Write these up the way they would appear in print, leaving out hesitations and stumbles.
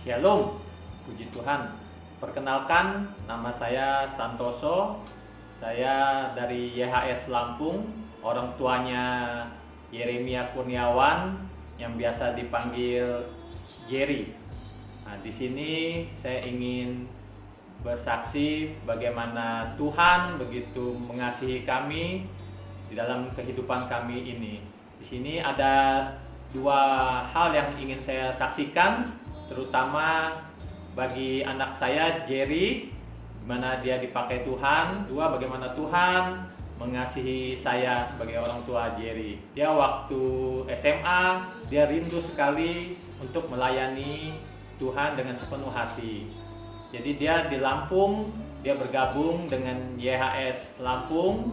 Shalom, puji Tuhan. Perkenalkan, nama saya Santoso. Saya dari YHS Lampung. Orang tuanya Yeremia Kurniawan yang biasa dipanggil Jerry. Nah, di sini saya ingin bersaksi bagaimana Tuhan begitu mengasihi kami di dalam kehidupan kami ini. Di sini ada dua hal yang ingin saya saksikan, terutama bagi anak saya Jerry, di mana dia dipakai Tuhan. Dua, bagaimana Tuhan mengasihi saya sebagai orang tua Jerry. Dia waktu SMA, dia rindu sekali untuk melayani Tuhan dengan sepenuh hati. Jadi dia di Lampung, dia bergabung dengan YHS Lampung.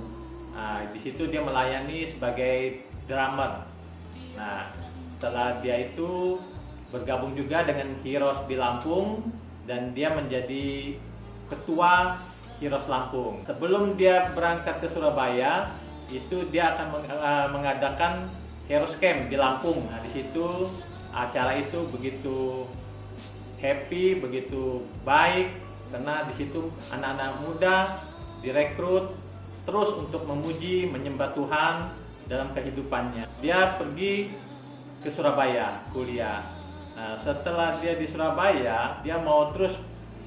Nah, di situ dia melayani sebagai drummer. Nah, setelah dia itu bergabung juga dengan Heroes di Lampung dan dia menjadi ketua Heroes Lampung. Sebelum dia berangkat ke Surabaya, itu dia akan mengadakan Heroes Camp di Lampung. Nah, di situ acara itu begitu happy, begitu baik, karena di situ anak-anak muda direkrut terus untuk memuji, menyembah Tuhan dalam kehidupannya. Dia pergi ke Surabaya kuliah. Nah, setelah dia di Surabaya, dia mau terus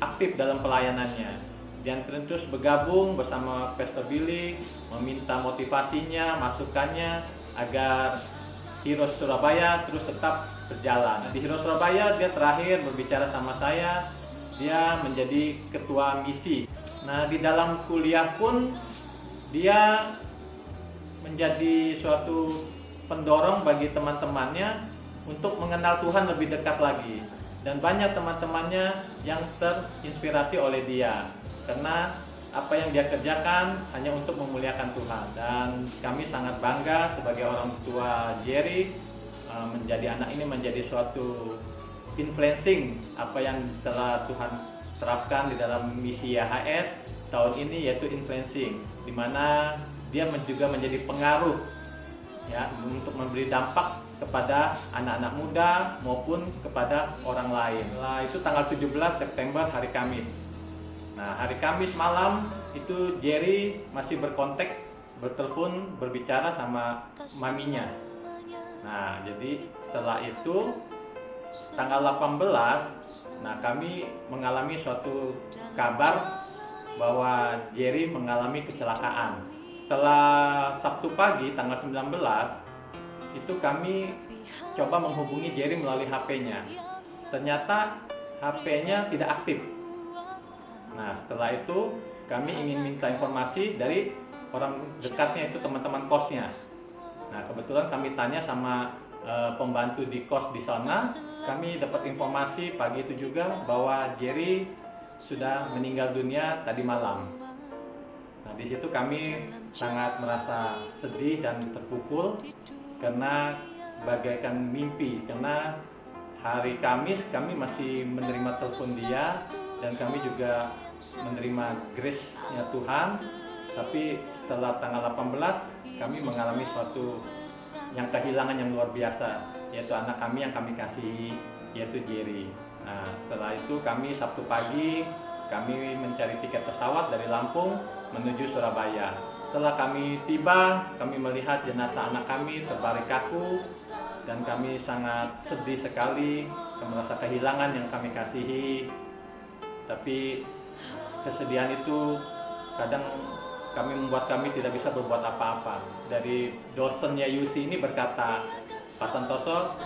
aktif dalam pelayanannya. Dia terus bergabung bersama Pastor Billy, meminta motivasinya, masukannya agar Heroes Surabaya terus tetap berjalan. Nah, di Heroes Surabaya dia terakhir berbicara sama saya, dia menjadi ketua misi. Nah, di dalam kuliah pun dia menjadi suatu pendorong bagi teman-temannya untuk mengenal Tuhan lebih dekat lagi, dan banyak teman-temannya yang terinspirasi oleh dia karena apa yang dia kerjakan hanya untuk memuliakan Tuhan. Dan kami sangat bangga sebagai orang tua Jerry, menjadi anak ini menjadi suatu influencing apa yang telah Tuhan terapkan di dalam misi YHS tahun ini, yaitu influencing, di mana dia juga menjadi pengaruh ya untuk memberi dampak kepada anak-anak muda maupun kepada orang lain. Nah, itu tanggal 17 September hari Kamis. Nah, hari Kamis malam itu Jerry masih berkontak, bertelepon, berbicara sama maminya. Nah, jadi setelah itu tanggal 18, nah kami mengalami suatu kabar bahwa Jerry mengalami kecelakaan. Setelah Sabtu pagi tanggal 19 itu kami coba menghubungi Jerry melalui HP-nya. Ternyata HP-nya tidak aktif. Nah, setelah itu kami ingin minta informasi dari orang dekatnya, itu teman-teman kosnya. Nah, kebetulan kami tanya sama pembantu di kos di sana. Kami dapat informasi pagi itu juga bahwa Jerry sudah meninggal dunia tadi malam. Nah, di situ kami sangat merasa sedih dan terpukul karena bagaikan mimpi, karena hari Kamis kami masih menerima telepon dia dan kami juga menerima grace-nya Tuhan. Tapi setelah tanggal 18 kami mengalami suatu yang kehilangan yang luar biasa, yaitu anak kami yang kami kasihi, yaitu Jerry. Nah, setelah itu kami Sabtu pagi kami mencari tiket pesawat dari Lampung menuju Surabaya. Setelah kami tiba, kami melihat jenazah anak kami terbaring kaku dan kami sangat sedih sekali, merasa kehilangan yang kami kasihi. Tapi kesedihan itu kadang membuat kami tidak bisa berbuat apa-apa. Dari dosennya Yusi ini berkata, Pak Santoso,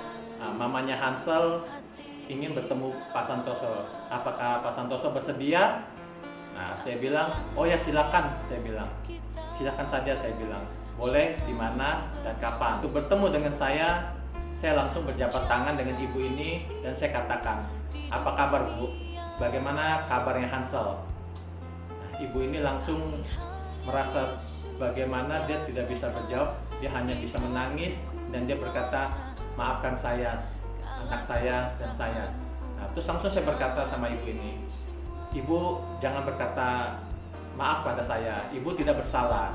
mamanya Hansel ingin bertemu Pak Santoso. Apakah Pak Santoso bersedia? Nah, saya bilang, oh ya silakan, saya bilang. Silakan saja, saya bilang. Boleh, di mana dan kapan. Untuk bertemu dengan saya langsung berjabat tangan dengan ibu ini dan saya katakan, apa kabar Bu? Bagaimana kabarnya Hansel? Nah, ibu ini langsung merasa bagaimana dia tidak bisa berjawab, dia hanya bisa menangis dan dia berkata, maafkan saya, anak saya dan saya. Nah, terus langsung saya berkata sama ibu ini, Ibu jangan berkata maaf pada saya, ibu tidak bersalah.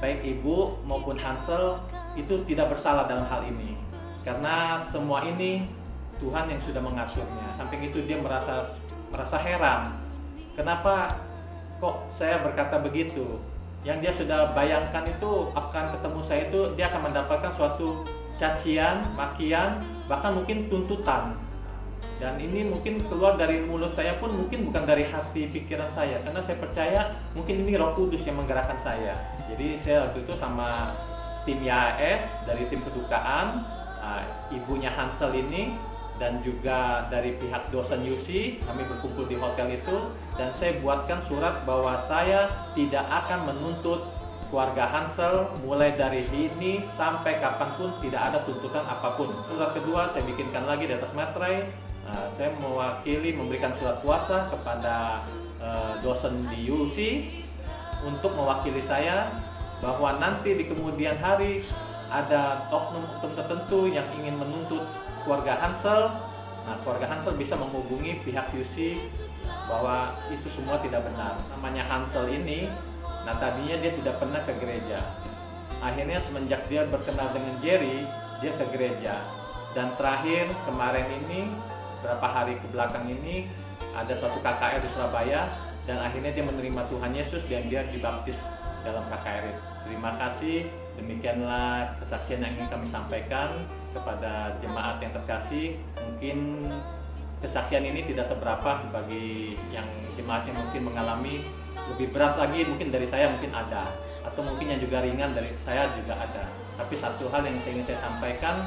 Baik ibu maupun Hansel itu tidak bersalah dalam hal ini. Karena semua ini Tuhan yang sudah mengaturnya. Samping itu dia merasa heran, kenapa kok saya berkata begitu. Yang dia sudah bayangkan itu akan ketemu saya itu dia akan mendapatkan suatu cacian, makian, bahkan mungkin tuntutan. Dan ini mungkin keluar dari mulut saya pun mungkin bukan dari hati pikiran saya, karena saya percaya mungkin ini Roh Kudus yang menggerakkan saya. Jadi saya waktu itu sama tim YHS dari tim kedukaan, ibunya Hansel ini, dan juga dari pihak dosen UC, kami berkumpul di hotel itu, dan saya buatkan surat bahwa saya tidak akan menuntut keluarga Hansel mulai dari ini sampai kapanpun, tidak ada tuntutan apapun. Surat kedua saya bikinkan lagi di atas materai. Saya mewakili memberikan surat kuasa kepada dosen di UC untuk mewakili saya bahwa nanti di kemudian hari ada oknum tertentu yang ingin menuntut keluarga Hansel. Nah, keluarga Hansel bisa menghubungi pihak UC bahwa itu semua tidak benar. Namanya Hansel ini, nah tadinya dia tidak pernah ke gereja. Akhirnya semenjak dia berkenal dengan Jerry, dia ke gereja. Dan terakhir kemarin ini, berapa hari ke belakang ini, ada suatu KKR di Surabaya, dan akhirnya dia menerima Tuhan Yesus dan dia dibaptis dalam KKR itu. Terima kasih, demikianlah kesaksian yang ingin kami sampaikan kepada jemaat yang terkasih. Mungkin kesaksian ini tidak seberapa bagi yang jemaat yang mungkin mengalami lebih berat lagi, mungkin dari saya mungkin ada, atau mungkin yang juga ringan dari saya juga ada. Tapi satu hal yang ingin saya sampaikan,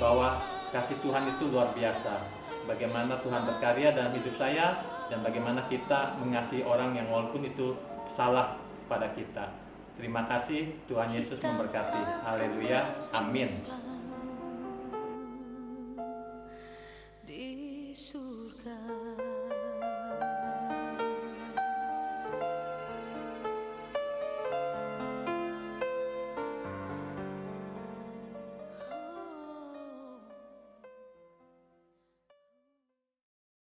bahwa kasih Tuhan itu luar biasa. Bagaimana Tuhan berkarya dalam hidup saya, dan bagaimana kita mengasihi orang yang walaupun itu salah pada kita. Terima kasih, Tuhan Yesus memberkati. Haleluya, amin.